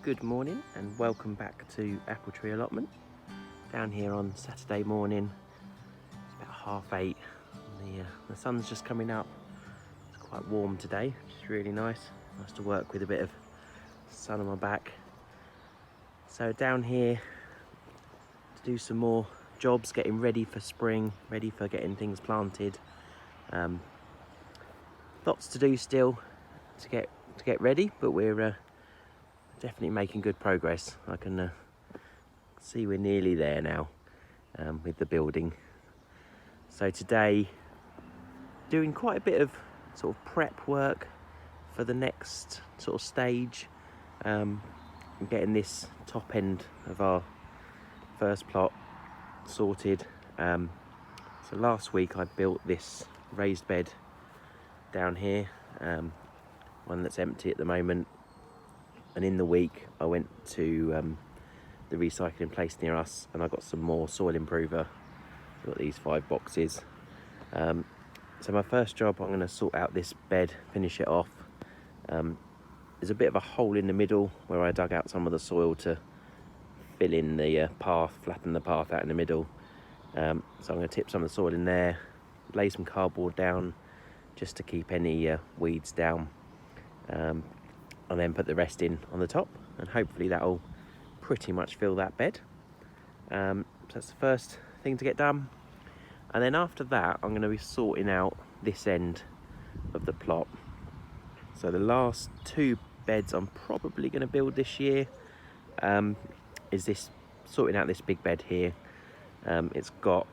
Good morning and welcome back to Apple Tree Allotment. Down here on Saturday morning, it's about 8:30. The sun's just coming up. It's quite warm today, which is really nice. Nice to work with a bit of sun on my back. So down here to do some more jobs, getting ready for spring, ready for getting things planted. Lots to do still to get ready, but we're definitely making good progress. I can see we're nearly there now with the building. So today, doing quite a bit of sort of prep work for the next sort of stage. Getting this top end of our first plot sorted. So last week I built this raised bed down here, one that's empty at the moment. And in the week I went to the recycling place near us and I got some more soil improver. I've got these 5 boxes. So my first job, I'm going to sort out this bed, finish it off. There's a bit of a hole in the middle where I dug out some of the soil to fill in the path, flatten the path out in the middle. So I'm going to tip some of the soil in there, lay some cardboard down just to keep any weeds down. And then put the rest in on the top, and hopefully that'll pretty much fill that bed. So that's the first thing to get done. And then after that, I'm going to be sorting out this end of the plot. So the last 2 beds I'm probably going to build this year is this, sorting out this big bed here. It's got,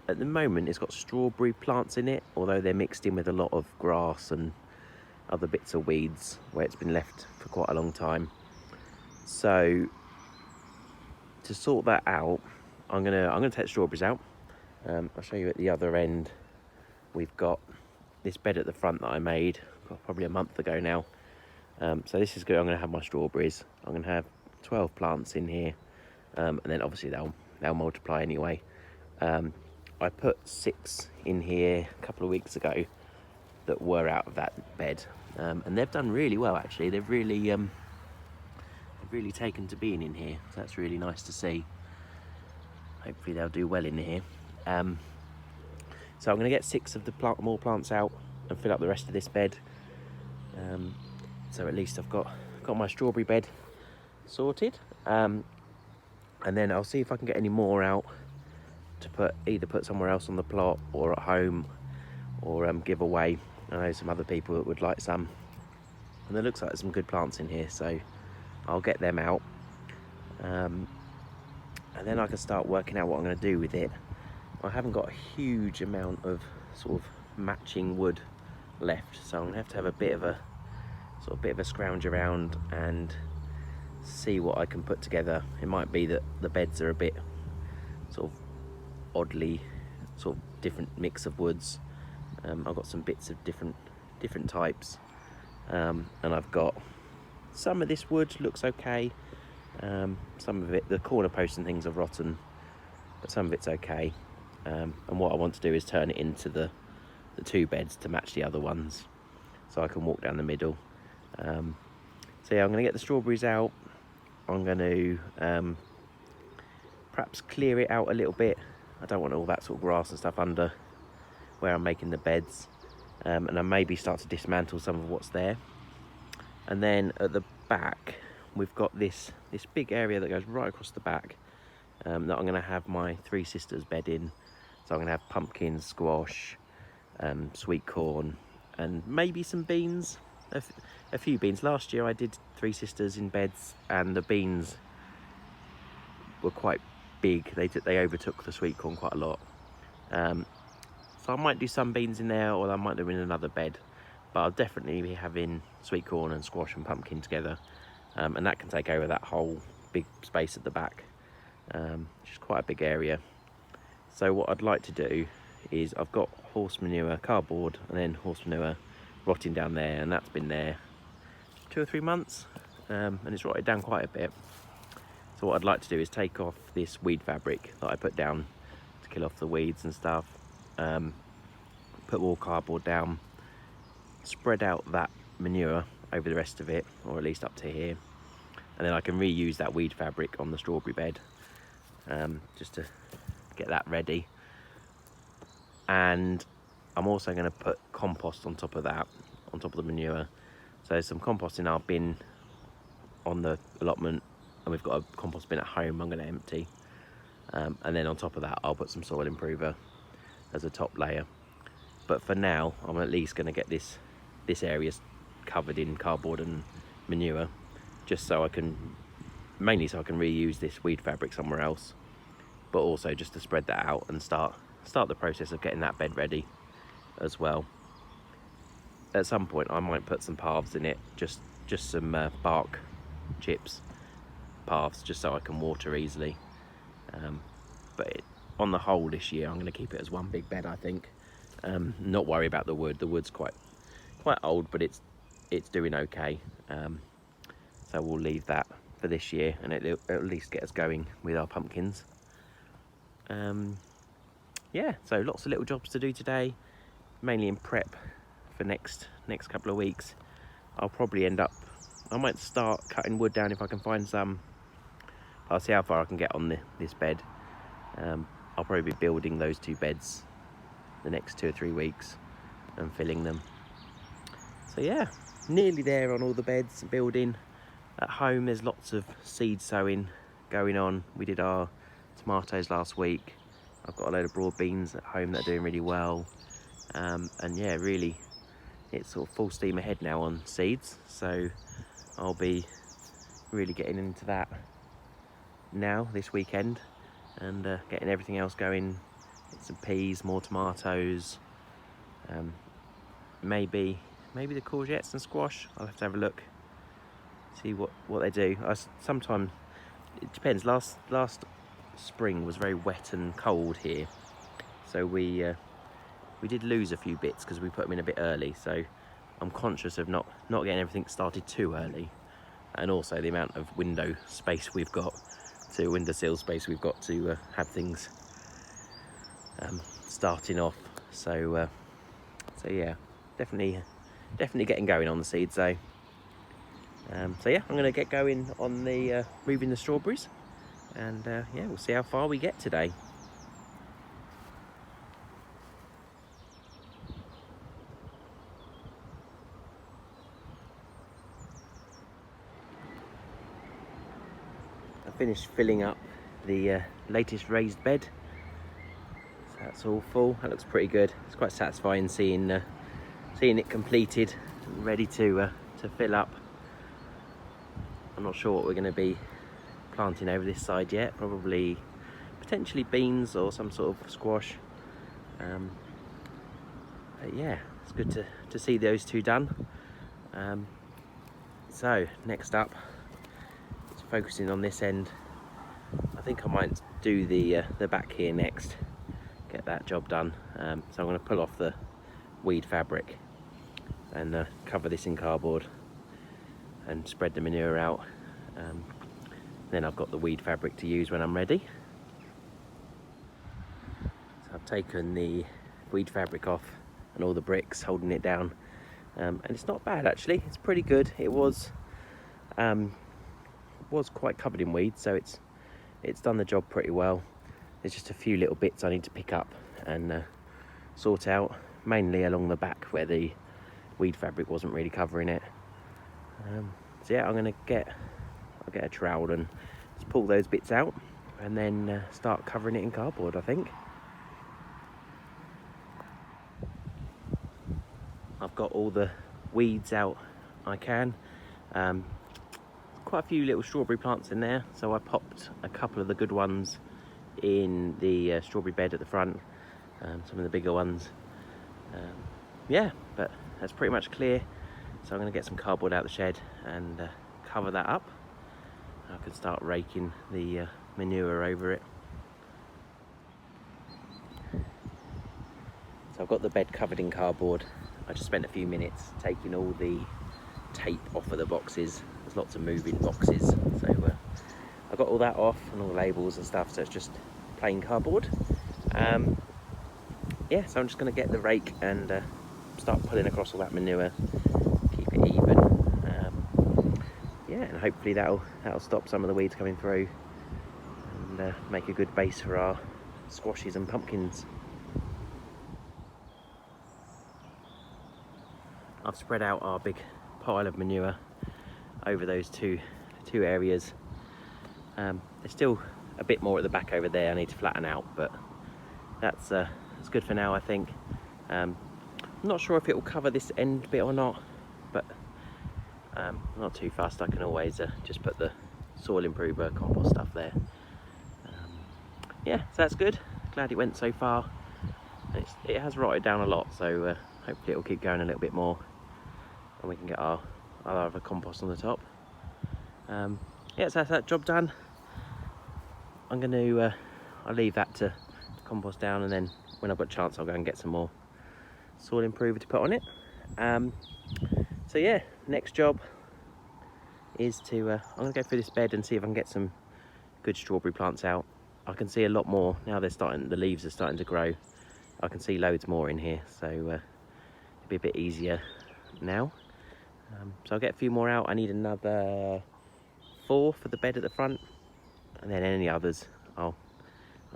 at the moment, it's got strawberry plants in it, although they're mixed in with a lot of grass and other bits of weeds where it's been left for quite a long time. So to sort that out, I'm gonna take the strawberries out. I'll show you at the other end. We've got this bed at the front that I made probably a month ago now. So this is good. I'm gonna have my strawberries. I'm gonna have 12 plants in here, and then obviously they'll multiply anyway. I put 6 in here a couple of weeks ago that were out of that bed, and they've done really well actually. They've really taken to being in here, so that's really nice to see. Hopefully they'll do well in here. So I'm going to get 6 of the more plants out and fill up the rest of this bed. So at least I've got my strawberry bed sorted, and then I'll see if I can get any more out to either put somewhere else on the plot or at home, or give away. I know some other people that would like some, and there looks like there's some good plants in here, so I'll get them out, and then I can start working out what I'm going to do with it. I haven't got a huge amount of sort of matching wood left, so I'm going to have a bit of a scrounge around and see what I can put together. It might be that the beds are a bit sort of oddly sort of different mix of woods. I've got some bits of different types, and I've got some of this wood looks okay. Some of it, the corner posts and things are rotten, but some of it's okay. And what I want to do is turn it into the 2 beds to match the other ones, so I can walk down the middle. So yeah, I'm going to get the strawberries out. I'm going to perhaps clear it out a little bit. I don't want all that sort of grass and stuff under where I'm making the beds, and I maybe start to dismantle some of what's there. And then at the back we've got this big area that goes right across the back, that I'm going to have my 3 sisters bed in. So I'm going to have pumpkins, squash, sweet corn, and maybe some beans, a few beans. Last year I did 3 sisters in beds and the beans were quite big. They overtook the sweet corn quite a lot. So I might do some beans in there, or I might do them in another bed, but I'll definitely be having sweet corn and squash and pumpkin together, and that can take over that whole big space at the back, which is quite a big area. So what I'd like to do is, I've got horse manure, cardboard, and then horse manure rotting down there, and that's been there 2 or 3 months, and it's rotted down quite a bit. So what I'd like to do is take off this weed fabric that I put down to kill off the weeds and stuff, put more cardboard down, spread out that manure over the rest of it, or at least up to here, and then I can reuse that weed fabric on the strawberry bed, just to get that ready. And I'm also going to put compost on top of that, on top of the manure. So some compost in our bin on the allotment, and we've got a compost bin at home I'm going to empty. And then on top of that, I'll put some soil improver as a top layer. But for now, I'm at least going to get this area covered in cardboard and manure, just so I can, mainly so I can reuse this weed fabric somewhere else, but also just to spread that out and start the process of getting that bed ready as well. At some point I might put some paths in it, just some bark chips paths, just so I can water easily. But on the whole this year I'm going to keep it as one big bed, I think. Not worry about the wood. The wood's quite old, but it's doing okay. So we'll leave that for this year, and it'll at least get us going with our pumpkins. Yeah, so lots of little jobs to do today, mainly in prep for next couple of weeks. I'll probably I might start cutting wood down if I can find some. I'll see how far I can get on this bed. I'll probably be building those 2 beds the next 2 or 3 weeks and filling them. So yeah, nearly there on all the beds building. At home there's lots of seed sowing going on. We did our tomatoes last week. I've got a load of broad beans at home that are doing really well. And yeah, really it's sort of full steam ahead now on seeds. So I'll be really getting into that now this weekend, and getting everything else going. Get some peas, more tomatoes, maybe the courgettes and squash. I'll have to have a look, see what they do. Sometimes it depends. Last spring was very wet and cold here, so we did lose a few bits because we put them in a bit early. So I'm conscious of not getting everything started too early, and also the amount of window space we've got, windowsill space we've got to have things starting off. So yeah, definitely getting going on the seeds though. So yeah, I'm going to get going on the moving the strawberries, and yeah, we'll see how far we get today. I finished filling up the latest raised bed, so that's all full. That looks pretty good. It's quite satisfying seeing it completed and ready to fill up. I'm not sure what we're going to be planting over this side yet. Probably potentially beans or some sort of squash. But yeah, it's good to see those 2 done. So next up, it's focusing on this end. I think I might do the back here next, get that job done. So I'm going to pull off the weed fabric and cover this in cardboard and spread the manure out. Then I've got the weed fabric to use when I'm ready. So I've taken the weed fabric off and all the bricks holding it down, and it's not bad actually. It's pretty good. It was quite covered in weeds, so it's done the job pretty well. There's just a few little bits I need to pick up and sort out, mainly along the back where the weed fabric wasn't really covering it. So yeah, I'll get a trowel and just pull those bits out, and then start covering it in cardboard, I think. I've got all the weeds out I can. Quite a few little strawberry plants in there, so I popped a couple of the good ones in the strawberry bed at the front, some of the bigger ones. Yeah, but that's pretty much clear. So I'm going to get some cardboard out the shed and cover that up. I can start raking the manure over it. So I've got the bed covered in cardboard. I just spent a few minutes taking all the tape off of the boxes. There's lots of moving boxes, so I got all that off and all the labels and stuff, so it's just plain cardboard. Yeah, so I'm just going to get the rake and start pulling across all that manure, keep it even. yeah, and hopefully that'll stop some of the weeds coming through and make a good base for our squashes and pumpkins. I've spread out our big pile of manure over those two areas. There's still a bit more at the back over there I need to flatten out, but that's good for now, I think. I'm not sure if it will cover this end bit or not, but I'm not too fast. I can always just put the soil improver compost stuff there. Yeah, so that's good. Glad it went so far. It has rotted down a lot, so hopefully it will keep going a little bit more and we can get our other compost on the top. Yeah, so that's that job done. I'm going to I'll leave that to compost down, and then when I've got a chance I'll go and get some more soil improver to put on it. So yeah, next job is to I'm going to go through this bed and see if I can get some good strawberry plants out. I can see a lot more now. The leaves are starting to grow. I can see loads more in here, so it'll be a bit easier now. So I'll get a few more out. I need another 4 for the bed at the front, and then any others I'll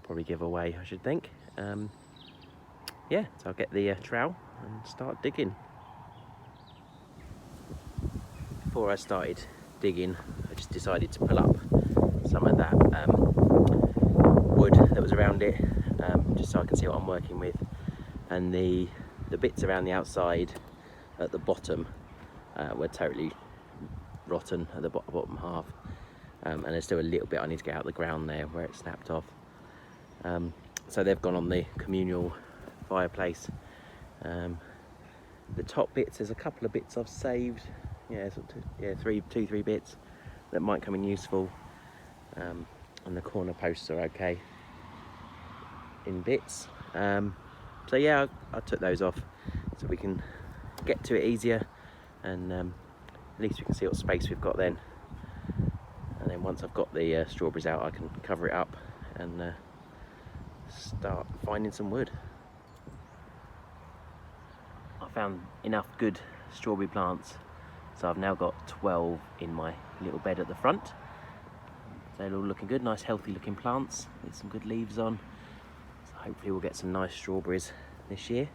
probably give away, I should think. Yeah, so I'll get the trowel and start digging. Before I started digging, I just decided to pull up some of that wood that was around it, just so I can see what I'm working with. And the bits around the outside at the bottom were totally rotten at the bottom half, and there's still a little bit I need to get out of the ground there where it snapped off. So they've gone on the communal fireplace. The top bits, there's a couple of bits I've saved. Yeah, three bits that might come in useful. And the corner posts are okay in bits. So yeah, I took those off so we can get to it easier, and at least we can see what space we've got then. And then once I've got the strawberries out, I can cover it up and start finding some wood. I found enough good strawberry plants, so I've now got 12 in my little bed at the front. They're all looking good, nice healthy looking plants with some good leaves on. So hopefully we'll get some nice strawberries this year.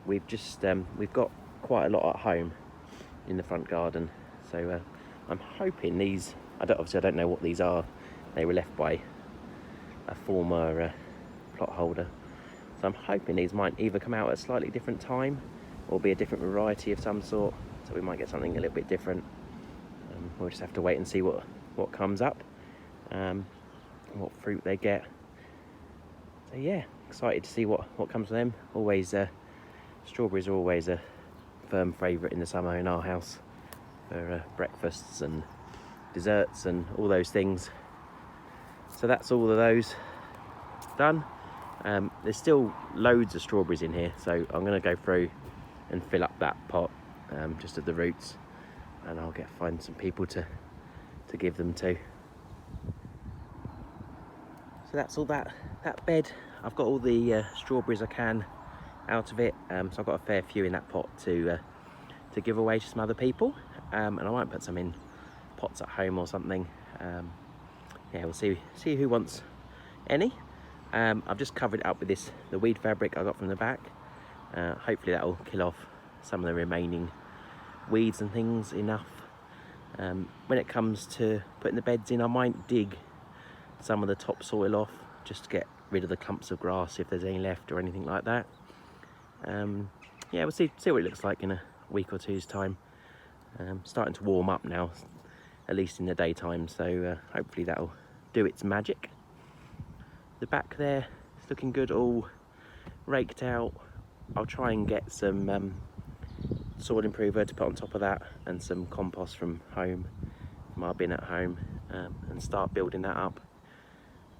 We've got quite a lot at home in the front garden, so I'm hoping these, I don't know what these are. They were left by a former plot holder, so I'm hoping these might either come out at a slightly different time or be a different variety of some sort, so we might get something a little bit different. We'll just have to wait and see what comes up, what fruit they get. So yeah, excited to see what comes from them. Always strawberries are always a firm favourite in the summer in our house for breakfasts and desserts and all those things. So that's all of those done. There's still loads of strawberries in here, so I'm going to go through and fill up that pot just at the roots, and I'll find some people to give them to. So that's all that bed. I've got all the strawberries I can out of it, so I've got a fair few in that pot to give away to some other people, and I might put some in pots at home or something. Yeah, we'll see who wants any. I've just covered it up with the weed fabric I got from the back. Hopefully that will kill off some of the remaining weeds and things enough. When it comes to putting the beds in, I might dig some of the topsoil off just to get rid of the clumps of grass if there's any left or anything like that. Yeah, we'll see what it looks like in a week or two's time. Starting to warm up now, at least in the daytime, so hopefully that'll do its magic. The back there is looking good, all raked out. I'll try and get some soil improver to put on top of that, and some compost from home, from our bin at home, and start building that up.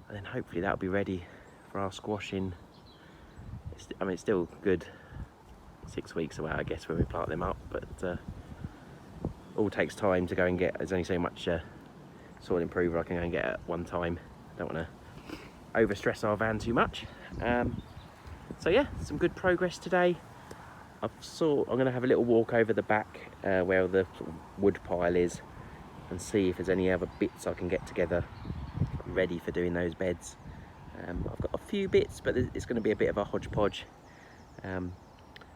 And then hopefully that'll be ready for our squashing. It's still good 6 weeks away, I guess, when we plant them up, but all takes time to go and get. There's only so much soil improver I can go and get at one time. I don't want to overstress our van too much. So yeah, some good progress today. I'm going to have a little walk over the back where the wood pile is, and see if there's any other bits I can get together ready for doing those beds. I've got a few bits, but it's going to be a bit of a hodgepodge,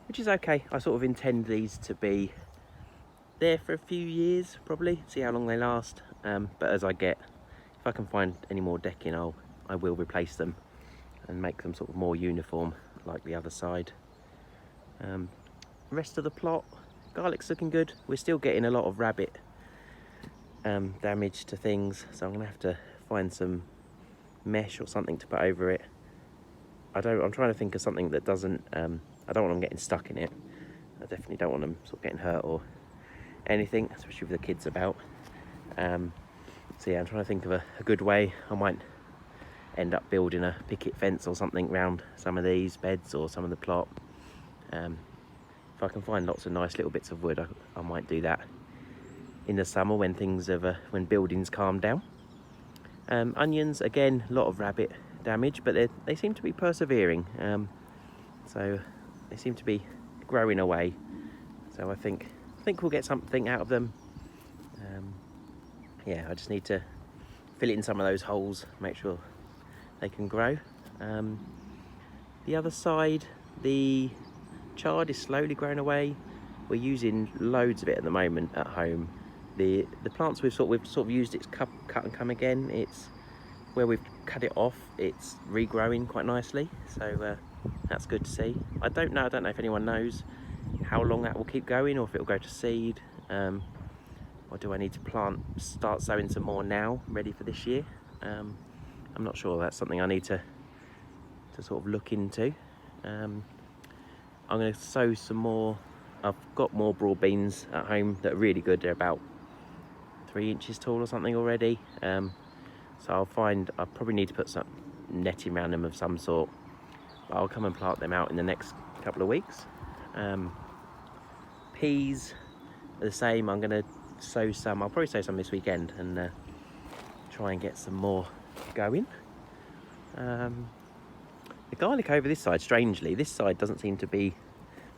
which is okay. I sort of intend these to be there for a few years, probably, see how long they last. But as if I can find any more decking, I will replace them and make them sort of more uniform like the other side. Rest of the plot, garlic's looking good. We're still getting a lot of rabbit damage to things, so I'm gonna have to find some mesh or something to put over it. I'm trying to think of something that doesn't, I don't want them getting stuck in it. I definitely don't want them sort of getting hurt or anything, especially with the kids about. So yeah, I'm trying to think of a good way. I might end up building a picket fence or something around some of these beds or some of the plot. If I can find lots of nice little bits of wood, I might do that in the summer when when buildings calm down. Onions, again, a lot of rabbit damage, but they seem to be persevering. So they seem to be growing away. So I think we'll get something out of them. Yeah, I just need to fill it in some of those holes, make sure they can grow. The other side, the chard is slowly growing away. We're using loads of it at the moment at home. The plants we've sort of used its cut and come again. It's where we've cut it off, it's regrowing quite nicely, so that's good to see. I don't know if anyone knows how long that will keep going, or if it will go to seed, or do I need to start sowing some more now, ready for this year? I'm not sure. That's something I need to sort of look into. I'm going to sow some more. I've got more broad beans at home that are really good. They're about 3 inches tall or something already. So I'll probably need to put some netting around them of some sort. But I'll come and plant them out in the next couple of weeks. Peas are the same. I'm going to sow some. I'll probably sow some this weekend and try and get some more going. The garlic over this side, strangely, this side doesn't seem to be,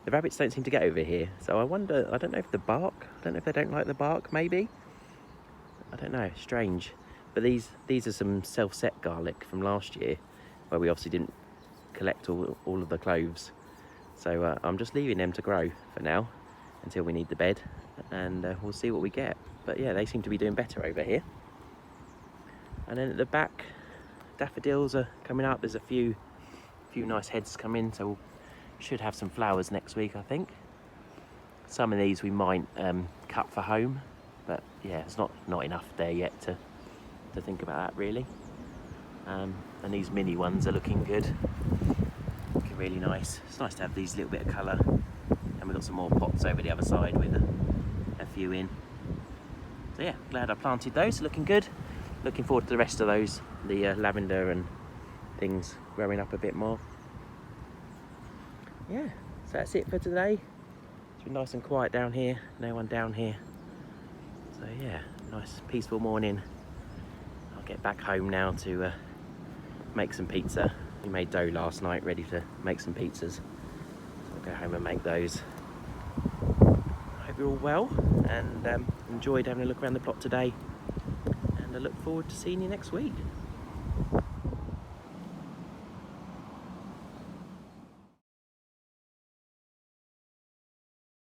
the rabbits don't seem to get over here. So I wonder, I don't know if the bark, I don't know if they don't like the bark, maybe. I don't know, strange. But these are some self-set garlic from last year, where we obviously didn't collect all of the cloves. So I'm just leaving them to grow for now, until we need the bed, and we'll see what we get. But yeah, they seem to be doing better over here. And then at the back, daffodils are coming up. There's a few nice heads come in, so we should have some flowers next week, I think. Some of these we might cut for home, but yeah, it's not enough there yet to think about that really. And these mini ones are looking good, looking really nice. It's nice to have these little bit of colour. And we've got some more pots over the other side with a few in. So yeah, glad I planted those, looking good. Looking forward to the rest of those, the lavender and things growing up a bit more. Yeah, so that's it for today. It's been nice and quiet down here, no one down here. So yeah, nice peaceful morning. I'll get back home now to make some pizza. We made dough last night, ready to make some pizzas. So I'll go home and make those. I hope you're all well and enjoyed having a look around the plot today. And I look forward to seeing you next week.